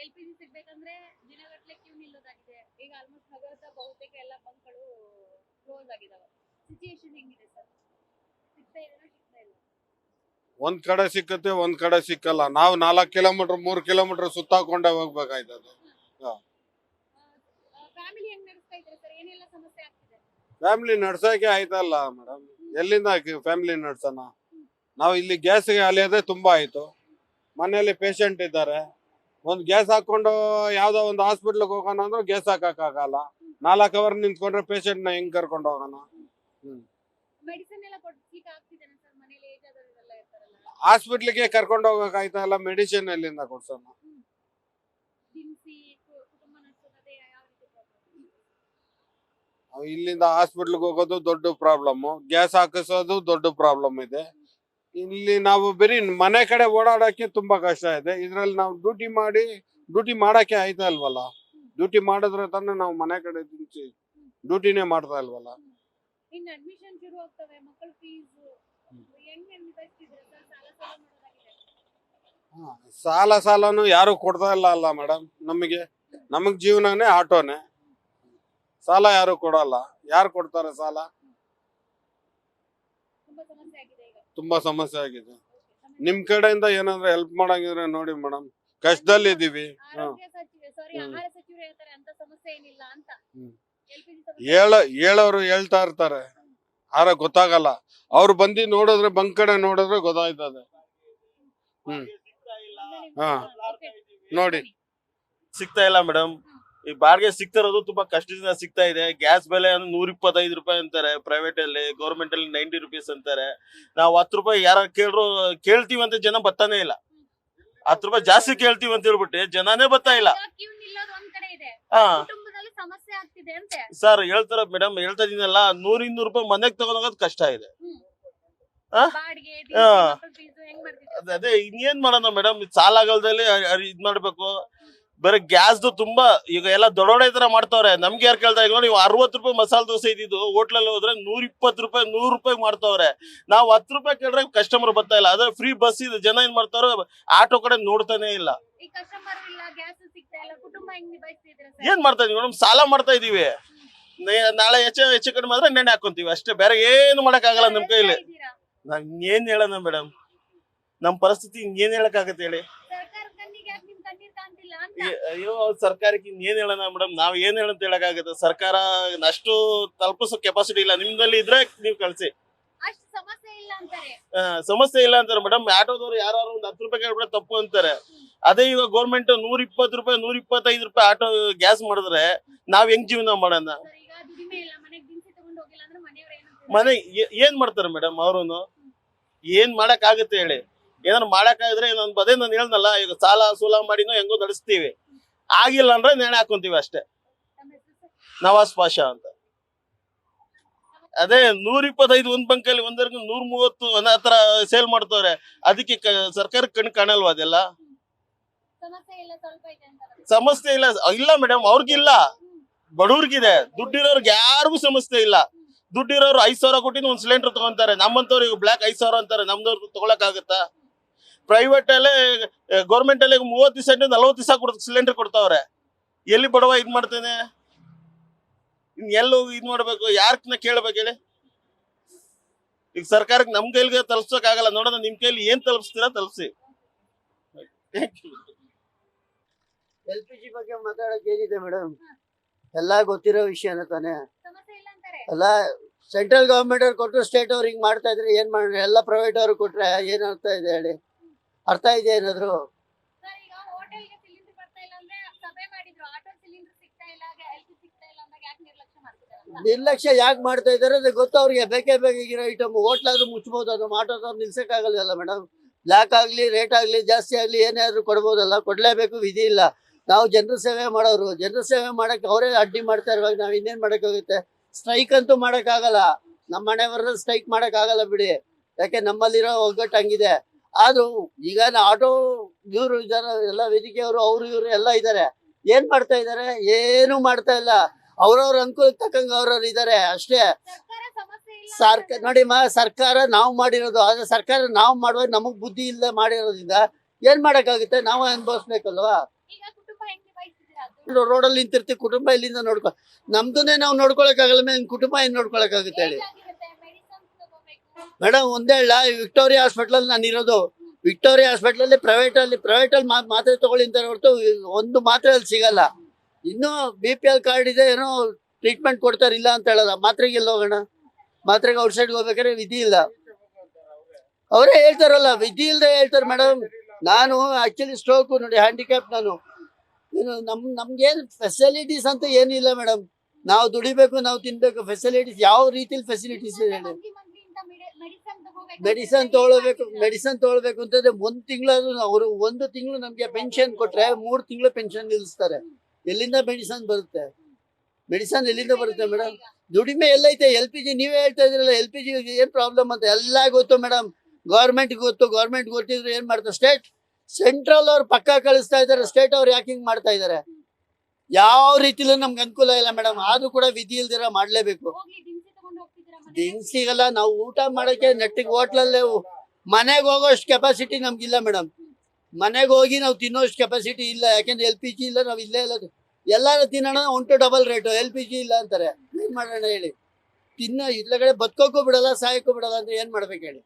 LPG ಸಿಗ್ಬೇಕಂದ್ರೆ ದಿನಗಟ್ಟಲೆ Q ನಿಲ್ಲೋದಾಗಿದೆ. ಈಗ almost ನಗರದ ಬಹುತೇಕ ಎಲ್ಲ ಬಂಕ್ಗಳು ಕ್ಲೋಸ್ ಆಗಿದಾವೆ. ಸಿಚುಯೇಷನ್ ಹೆಂಗಿದೆ ಸರ್? ಸಿಗ್ತಾ ಇದೆನಾ ಸಿಗ್ತಾ ಇಲ್ಲ? ಒಂದ್ ಕಡೆ ಸಿಕ್ಕತ್ತೆ, ಒಂದ್ ಕಡೆ ಸಿಕ್ಕಲ್ಲ. ನಾವು 4 ಕಿಲೋಮೀಟರ್ 3 ಕಿಲೋಮೀಟರ್ ಸುತ್ತಾಕೊಂಡೇ ಹೋಗ್ಬೇಕಾಯ್ತದೆ. ಫ್ಯಾಮಿಲಿ ಹೆಂಗ್ ನಡೆಸ್ತಾ ಇದ್ದಾರೆ ಸರ್? ಏನೆಲ್ಲ ಸಮಸ್ಯೆ ಆಗ್ತಿದೆ? ಫ್ಯಾಮಿಲಿ ನಡ್ಸೋಕೆ ಆಯ್ತಲ್ಲ ಮೇಡಮ್, ಎಲ್ಲಿಂದ ಫ್ಯಾಮಿಲಿ ನಡ್ಸೋಣ? ನಾವು ಇಲ್ಲಿ ಗ್ಯಾಸ್ಗೆ ಅಲಿಯೋದೇ ತುಂಬಾ ಆಯ್ತು. ಮನೆಯಲ್ಲಿ ಪೇಷಂಟ್ ಇದ್ದಾರೆ, ಒಂದ್ ಗ್ಯಾಸ್ ಹಾಕೊಂಡು ಯಾವ್ದೋ ಒಂದು ಹಾಸ್ಪಿಟ್ಲ್ಗೆ ಹೋಗೋಣ ಅಂದ್ರೆ ಗ್ಯಾಸ್ ಹಾಕಕ್ಕಾಗಲ್ಲ. 4 ಅವರ್ ನಿಂತ್ಕೊಂಡ್ರೆ ಪೇಷಂಟ್ ನ ಹೆಂಗ್ ಕರ್ಕೊಂಡು ಹೋಗೋಣ? ಮೆಡಿಸಿನ್ ಎಲ್ಲ ಕೊಡ್ಲಿಕ್ಕೆ ಆಗ್ತಿದೆ ಸರ್? ಮನೇಲಿ ಏಜ್ ಆದವರೆಲ್ಲ ಇರ್ತಾರಲ್ಲ, ಹಾಸ್ಪಿಟ್ಲಿಗೆ ಕರ್ಕೊಂಡು ಹೋಗಕ್ ಆಯ್ತಾ ಇಲ್ಲ, ಮೆಡಿಸಿನ್ ಎಲ್ಲಿಂದ ಕೊಡ್ಸೋಣ? ದಿನಸಿ ಕುಟುಂಬ ನಡೆಸೋದೇ ಯಾವ ರೀತಿ ಪ್ರಾಬ್ಲಮ್? ಇಲ್ಲಿಂದ ಹಾಸ್ಪಿಟ್ಲ್ಗೆ ಹೋಗೋದು ದೊಡ್ಡ ಪ್ರಾಬ್ಲಮ್, ಗ್ಯಾಸ್ ಹಾಕಿಸೋದು ದೊಡ್ಡ ಪ್ರಾಬ್ಲಮ್ ಇದೆ. ಇಲ್ಲಿ ನಾವು ಬರೀ ಮನೆ ಕಡೆ ಓಡಾಡಕ್ಕೆ ತುಂಬಾ ಕಷ್ಟ ಇದೆ. ಇದ್ರಲ್ಲಿ ನಾವು ಡ್ಯೂಟಿ ಮಾಡಕ್ಕೆ ಆಯ್ತಾ ಇಲ್ವಲ್ಲ. ಡ್ಯೂಟಿ ಮಾಡಿದ್ರೆ ತಾನೇ ನಾವು ಮನೆ ಕಡೆ ದಿನಸಿ ಡ್ಯೂಟಿನೇ ಮಾಡ್ತಾ ಇಲ್ವಲ್ಲ. ಇನ್ನು ಅಡ್ಮಿಷನ್ ಶುರು ಆಗ್ತವೆ, ಮಕ್ಕಳ ಫೀಸ್ ಹೆಂಗ್ ನಿಭಾಯಿಸ್ತಿದ್ರೆ ಸರ್? ಸಾಲನು ಯಾರು ಕೊಡ್ತಾ ಇಲ್ಲ ಅಲ್ಲ ಮೇಡಮ್. ನಮಗ್ ಜೀವನನೇ ಆಟೋನೆ, ಸಾಲ ಯಾರು ಕೊಡಲ್ಲ. ಯಾರು ಕೊಡ್ತಾರೆ ಸಾಲ? ತುಂಬಾ ಸಮಸ್ಯೆ ಆಗಿದೆ. ನಿಮ್ ಕಡೆಯಿಂದ ಏನಾದ್ರು ಹೆಲ್ಪ್ ಮಾಡಂಗಿದ್ರೆ ನೋಡಿ ಮೇಡಮ್, ಕಷ್ಟದಲ್ಲಿ ಇದೀವಿ. ಹೇಳೋರು ಹೇಳ್ತಾ ಇರ್ತಾರೆ, ಆದ್ರೆ ಗೊತ್ತಾಗಲ್ಲ. ಅವ್ರು ಬಂದು ನೋಡಿದ್ರೆ ಬಂಕ್ ಕಡೆ ನೋಡಿದ್ರೆ ಗೊತ್ತಾಯ್ತದೆ. ಹಾ ನೋಡಿ, ಸಿಗ್ತಾ ಇಲ್ಲ ಮೇಡಮ್. ಈ ಬಾಡಿಗೆ ಸಿಗ್ತಾ ಇರೋದು ತುಂಬಾ ಕಷ್ಟದಿಂದ ಸಿಗ್ತಾ ಇದೆ. ಗ್ಯಾಸ್ ಬೆಲೆ 125 ರೂಪಾಯಿ ಅಂತಾರೆ ಪ್ರೈವೇಟ್ ಅಲ್ಲಿ, ಗೌರ್ಮೆಂಟ್ ಅಲ್ಲಿ 90 ರೂಪೀಸ್ ಅಂತಾರೆ. ನಾವು 10 ರೂಪಾಯಿ ಯಾರು ಕೇಳ್ತೀವಿ ಅಂತ ಜನ ಬರ್ತಾನೆ ಇಲ್ಲ. 10 ರೂಪಾಯಿ ಜಾಸ್ತಿ ಕೇಳ್ತೀವಿ ಅಂತ ಹೇಳ್ಬಿಟ್ಟು ಜನನೇ ಬರ್ತಾ ಇಲ್ಲ. ಸರ್ ಹೇಳ್ತಾರ ಮೇಡಮ್, ಹೇಳ್ತಾ ಇದೀನಲ್ಲ, 100-200 ರೂಪಾಯಿ ಮನೆಗ್ ತಗೊಂಡೋಗೋದು ಕಷ್ಟ ಇದೆ. ಅದೇ ಇನ್ನೇನ್ ಮಾಡೋಣ ಮೇಡಮ್, ಸಾಲ ಆಗಲ್ದಲ್ಲಿ ಇದ್ ಮಾಡ್ಬೇಕು. ಬರೀ ಗ್ಯಾಸ್ದು ತುಂಬಾ ಈಗ ಎಲ್ಲ ದೊಡ್ಡ ತರ ಮಾಡ್ತಾವ್ರೆ. ನಮ್ಗೆ ಯಾರು ಕೇಳ್ತಾ ಈಗ ನೋಡಿ, 60 ರೂಪಾಯಿ ಮಸಾಲೆ ದೋಸೆ ಇದ್ದಿದ್ದು ಹೋಟ್ಲಲ್ಲಿ ಹೋದ್ರೆ 120 ರೂಪಾಯಿ 100 ರೂಪಾಯಿ ಮಾಡ್ತಾವ್ರೆ. ನಾವು 10 ರೂಪಾಯಿ ಕೇಳಿದ್ರೆ ಕಸ್ಟಮರ್ ಬರ್ತಾ ಇಲ್ಲ. ಅದೇ ಫ್ರೀ ಬಸ್ ಇದೆ, ಜನ ಏನ್ ಮಾಡ್ತಾರೋ ಆಟೋ ಕಡೆ ನೋಡ್ತಾನೆ ಇಲ್ಲ. ಏನ್ ಮಾಡ್ತಾ ಇದೀವಿ ಮೇಡಮ್? ಸಾಲ ಮಾಡ್ತಾ ಇದೀವಿ. ನಾಳೆ ಹೆಚ್ಚು ಕಡಿಮೆ ಆದ್ರೆ ನೆನೆ ಹಾಕೊಂತೀವಿ ಅಷ್ಟೇ, ಬೇರೆ ಏನು ಮಾಡಕ್ ಆಗಲ್ಲ ನಮ್ ಕೈಲಿ. ನಾವ್ ಏನ್ ಹೇಳೋಣ ಮೇಡಮ್, ನಮ್ ಪರಿಸ್ಥಿತಿ ಏನ್ ಹೇಳಕ್ ಆಗತ್ತೆ ಹೇಳಿ? ಅಯ್ಯೋ, ಸರ್ಕಾರಕ್ಕೆ ಇನ್ನೇನ್ ಹೇಳೋಣ ಮೇಡಮ್, ನಾವ್ ಏನ್ ಹೇಳಂತ ಹೇಳಕ್ ಆಗತ್ತೆ? ಸರ್ಕಾರ ಅಷ್ಟು ತಲುಪಿಸೋ ಕೆಪಾಸಿಟಿ ಇಲ್ಲ. ನಿಮ್ದಲ್ಲಿ ಇದ್ರೆ ನೀವ್ ಕಳ್ಸಿ. ಸಮಸ್ಯೆ ಇಲ್ಲ ಅಂತಾರೆ ಮೇಡಮ್. ಆಟೋದವ್ರು ಯಾರು ಒಂದ್ 10 ರೂಪಾಯಿ ಕೇಳ್ಬಿಟ್ರೆ ತಪ್ಪು ಅಂತಾರೆ. ಅದೇ ಈಗ ಗೌರ್ಮೆಂಟ್ 120 ರೂಪಾಯಿ 125 ರೂಪಾಯಿ ಆಟೋ ಗ್ಯಾಸ್ ಮಾಡಿದ್ರೆ ನಾವ್ ಹೆಂಗ್ ಜೀವನ ಮಾಡೋಣ? ಮನೆ ಏನ್ ಮಾಡ್ತಾರೆ ಮೇಡಮ್? ಅವ್ರುನು ಏನ್ ಮಾಡಕ್ ಆಗತ್ತೆ ಹೇಳಿ? ಏನಾದ್ರು ಮಾಡಕ್ ಆಗಿದ್ರೆ ಅದೇ ನಾನು ಹೇಳ್ದಲ್ಲ, ಈಗ ಸಾಲ ಸೂಲ ಮಾಡಿನೋ ಹೆಂಗೋ ನಡೆಸ್ತೀವಿ. ಆಗಿಲ್ಲ ಅಂದ್ರೆ ನೆನೆ ಹಾಕೊಂತೀವಿ ಅಷ್ಟೇ. ನವಾಜ್ ಪಾಷಾ ಅಂತ. ಅದೇ 125 ಒಂದ್ ಬಂಕಲ್ಲಿ, ಒಂದರಿಗೆ 130 ಹತ್ರ ಸೇಲ್ ಮಾಡ್ತವ್ರೆ. ಅದಕ್ಕೆ ಸರ್ಕಾರಕ್ಕೆ ಕಣ್ ಕಾಣಲ್ವಾ ಅದೆಲ್ಲ? ಸಮಸ್ಯೆ ಇಲ್ಲ ಮೇಡಮ್, ಅವ್ರಿಗಿಲ್ಲ, ಬಡವ್ರಿಗಿದೆ. ದುಡ್ಡಿರೋರ್ಗೆ ಯಾರಿಗೂ ಸಮಸ್ಯೆ ಇಲ್ಲ. ದುಡ್ಡಿರೋರು 5,000 ಕೊಟ್ಟಿದ್ದು ಒಂದ್ ಸಿಲಿಂಡರ್ ತಗೊಂತಾರೆ. ನಮ್ಮಂತವ್ರು ಈಗ ಬ್ಲಾಕ್ 5,000 ಅಂತಾರೆ. ನಮ್ದವ್ರು ತಗೊಳಕ್ ಆಗುತ್ತಾ? ಪ್ರೈವೇಟ್ ಅಲ್ಲೇ, ಗೌರ್ಮೆಂಟ್ ಅಲ್ಲಿ 30 ದಿವಸ 40 ದಿವಸ ಸಿಲಿಂಡರ್ ಕೊಡ್ತಾವ್ರೆ. ಎಲ್ಲಿ ಬಡವ ಇದ್ ಮಾಡ್ತೇನೆ? ಎಲ್ಲೂ ಇದ್ ಮಾಡ್ಬೇಕು? ಯಾರನ್ನ ಕೇಳ್ಬೇಕು ಹೇಳಿ? ಈಗ ಸರ್ಕಾರಕ್ಕೆ ನಮ್ ಕೈಲಿಗೆ ತಲುಪ್ಸಕ್ ಆಗಲ್ಲ. ನೋಡೋಣ ನಿಮ್ ಕೈಲಿ ಏನ್ ತಲುಪಿಸ್ತೀರಾ ತಲುಪಿಸಿ. LPG ಬಗ್ಗೆ ಮಾತಾಡಕ್ ಏನಿದೆ ಮೇಡಮ್, ಎಲ್ಲಾ ಗೊತ್ತಿರೋ ವಿಷಯನ ತಾನೆ. ಎಲ್ಲ ಸೆಂಟ್ರಲ್ ಗವರ್ಮೆಂಟ್ ಅವ್ರು ಕೊಟ್ಟರು, ಸ್ಟೇಟ್ ಅವ್ರು ಹಿಂಗ್ ಮಾಡ್ತಾ ಇದ್ರೆ ಏನ್ ಮಾಡ್ರಿ? ಎಲ್ಲ ಪ್ರೈವೇಟ್ ಅವ್ರು ಕೊಟ್ರೆ ಏನ್ ಅರ್ಥ ಇದೆ ಹೇಳಿ? ಅರ್ಥ ಇದೆ ಏನಾದ್ರು? ನಿರ್ಲಕ್ಷ್ಯ ಯಾಕೆ ಮಾಡ್ತಾ ಇದಾರೆ ಅದು ಗೊತ್ತು ಅವ್ರಿಗೆ. ಬೇಕೇ ಬೇಕಾಗಿರೋ ಐಟಮ್ ಹೋಟ್ಲಾದ್ರೂ ಮುಚ್ಬೋದು, ಅದು ಆಟೋದವ್ರು ನಿಲ್ಸಕ್ ಆಗಲ್ಲ ಮೇಡಮ್. ಬ್ಲಾಕ್ ಆಗ್ಲಿ ರೇಟ್ ಆಗ್ಲಿ ಜಾಸ್ತಿ ಆಗ್ಲಿ ಏನೇ ಆದ್ರೂ ಕೊಡ್ಬೋದಲ್ಲ, ಕೊಡ್ಲೇಬೇಕು, ವಿಧಿ ಇಲ್ಲ. ನಾವು ಜನರ ಸೇವೆ ಮಾಡೋರು, ಜನರ ಸೇವೆ ಮಾಡಕ್ಕೆ ಅವರೇ ಅಡ್ಡಿ ಮಾಡ್ತಾ ಇರುವಾಗ ನಾವ್ ಇನ್ನೇನ್ ಮಾಡಕ್ಕಾಗುತ್ತೆ? ಸ್ಟ್ರೈಕ್ ಅಂತೂ ಮಾಡಕ್ ಆಗಲ್ಲ, ನಮ್ಮ ಮನೆ ಬರೋದು ಸ್ಟ್ರೈಕ್ ಮಾಡಕ್ ಆಗಲ್ಲ ಬಿಡಿ. ಯಾಕೆ ನಮ್ಮಲ್ಲಿರೋ ಒಗ್ಗಟ್ಟು ಹಂಗಿದೆ. ಆದ್ರೂ ಈಗ ಆಟೋ ಇವ್ರು ಇದಾರೆ, ಎಲ್ಲ ವೇದಿಕೆಯವರು, ಅವ್ರು ಇವ್ರು ಎಲ್ಲ ಇದಾರೆ. ಏನ್ ಮಾಡ್ತಾ ಇದಾರೆ? ಏನು ಮಾಡ್ತಾ ಇಲ್ಲ. ಅವ್ರವ್ರ ಅನುಕೂಲ ತಕ್ಕಂಗ ಅವ್ರವ್ರು ಇದಾರೆ ಅಷ್ಟೇ. ಸರ್ಕಾರ ನೋಡಿ ಸರ್ಕಾರ ನಾವು ಮಾಡಿರೋದು, ಆದ್ರೆ ಸರ್ಕಾರ ನಾವು ಮಾಡುವಾಗ ನಮಗ್ ಬುದ್ಧಿ ಇಲ್ಲದೆ ಮಾಡಿರೋದ್ರಿಂದ ಏನ್ ಮಾಡಕ್ಕಾಗುತ್ತೆ? ನಾವು ಅನುಭವಿಸ್ಬೇಕಲ್ವಾ? ರೋಡಲ್ಲಿ ನಿಂತಿರ್ತೀವಿ, ಕುಟುಂಬ ಇಲ್ಲಿಂದ ನೋಡ್ಕೊ, ನಮ್ದನ್ನೇ ನಾವು ನೋಡ್ಕೊಳಕ್ಕಾಗಲ್ಲ ಮೇಲೆ ಕುಟುಂಬ ಏನ್ ನೋಡ್ಕೊಳಕ್ಕಾಗುತ್ತೆ ಹೇಳಿ ಮೆಡಿಸನ್ ತಗೋಬೇಕು. ಮೇಡಮ್. ಒಂದೇ ಹೇಳ, ವಿಕ್ಟೋರಿಯಾ ಹಾಸ್ಪಿಟಲ್ ನಾನು ಇರೋದು, ವಿಕ್ಟೋರಿಯಾ ಹಾಸ್ಪಿಟಲ್ ಪ್ರೈವೇಟ್ ಅಲ್ಲಿ ಮಾತ್ರೆ ತಗೊಳ್ಳಿ ಅಂತಾರೆ ಹೊರತು ಒಂದು ಮಾತ್ರೆ ಅಲ್ಲಿ ಸಿಗಲ್ಲ. ಇನ್ನು BPL ಕಾರ್ಡ್ ಇದೆ, ಏನೋ ಟ್ರೀಟ್ಮೆಂಟ್ ಕೊಡ್ತಾರೆ, ಇಲ್ಲ ಅಂತ ಹೇಳಲ್ಲ. ಮಾತ್ರೆಗೆ ಎಲ್ಲಿ ಹೋಗೋಣ? ಮಾತ್ರೆಗೆ ಔಟ್ಸೈಡ್ ಹೋಗ್ಬೇಕಾದ್ರೆ ವಿಧಿ ಇಲ್ಲ. ಅವರೇ ಹೇಳ್ತಾರಲ್ಲ, ವಿಧಿ ಇಲ್ಲದೆ ಹೇಳ್ತಾರೆ ಮೇಡಮ್. ನಾನು ಆಕ್ಚುಲಿ ಸ್ಟ್ರೋಕ್ ನೋಡಿ, ಹ್ಯಾಂಡಿಕ್ಯಾಪ್ ನಾನು. ಏನು ನಮ್ಗೇನು ಫೆಸಿಲಿಟೀಸ್ ಅಂತ ಏನಿಲ್ಲ ಮೇಡಮ್. ನಾವು ದುಡಿಬೇಕು, ನಾವು ತಿನ್ಬೇಕು. ಫೆಸಿಲಿಟೀಸ್ ಯಾವ ರೀತಿಲಿ ಫೆಸಿಲಿಟೀಸ್ ಇದೆ ಹೇಳಿ? ಮೆಡಿಸನ್ ತಗೊಳ್ಬೇಕು ಅಂತಂದ್ರೆ 1 ತಿಂಗಳಾದ್ರೂ ಅವರು 1 ತಿಂಗಳು ನಮ್ಗೆ ಪೆನ್ಷನ್ ಕೊಟ್ರೆ 3 ತಿಂಗಳು ಪೆನ್ಷನ್ ನಿಲ್ಲಿಸ್ತಾರೆ. ಎಲ್ಲಿಂದ ಮೆಡಿಸನ್ ಬರುತ್ತೆ? ಮೆಡಿಸನ್ ಎಲ್ಲಿಂದ ಬರುತ್ತೆ ಮೇಡಮ್? ದುಡಿಮೆ ಎಲ್ಲೈತೆ? LPG ನೀವೇ ಹೇಳ್ತಾ ಇದ್ರಲ್ಲ, LPG ಏನ್ ಪ್ರಾಬ್ಲಮ್ ಅಂತ ಎಲ್ಲ ಗೊತ್ತು ಮೇಡಮ್. ಗೌರ್ಮೆಂಟ್ ಗೊತ್ತಿದ್ರು ಏನ್ ಮಾಡ್ತಾರೆ? ಸೆಂಟ್ರಲ್ ಅವ್ರು ಪಕ್ಕ ಕಳಿಸ್ತಾ ಇದಾರೆ, ಸ್ಟೇಟ್ ಅವ್ರು ಯಾಕೆ ಹಿಂಗ್ ಮಾಡ್ತಾ ಇದಾರೆ? ಯಾವ ರೀತಿಲೂ ನಮ್ಗೆ ಅನುಕೂಲ ಇಲ್ಲ ಮೇಡಮ್. ಆದ್ರೂ ಕೂಡ ವಿಧಿ ಇಲ್ದಿರ ಮಾಡ್ಲೇಬೇಕು. ದಿನಸಿಗಲ್ಲ, ನಾವು ಊಟ ಮಾಡಕ್ಕೆ ನೆಟ್ಟಿಗೆ ಹೋಟ್ಲಲ್ಲೇ ಮನೆಗೆ ಹೋಗೋಷ್ಟು ಕೆಪಾಸಿಟಿ ನಮ್ಗಿಲ್ಲ ಮೇಡಮ್. ಮನೆಗೆ ಹೋಗಿ ನಾವು ತಿನ್ನೋಷ್ಟು ಕೆಪಾಸಿಟಿ ಇಲ್ಲ. ಯಾಕೆಂದ್ರೆ LPG ಇಲ್ಲ, ನಾವು ಇಲ್ಲೇ ಇಲ್ಲ. ಎಲ್ಲಾರು ತಿನ್ನೋಣ, 1 to 2 ರೇಟು. LPG ಇಲ್ಲ ಅಂತಾರೆ, ಏನ್ ಮಾಡೋಣ ಹೇಳಿ? ಇದ್ಲ ಕಡೆ ಬದುಕೋಕ್ಕೂ ಬಿಡಲ್ಲ, ಸಾಯಕ್ಕೂ ಬಿಡಲ್ಲ ಅಂದ್ರೆ ಏನ್ ಮಾಡ್ಬೇಕು ಹೇಳಿ?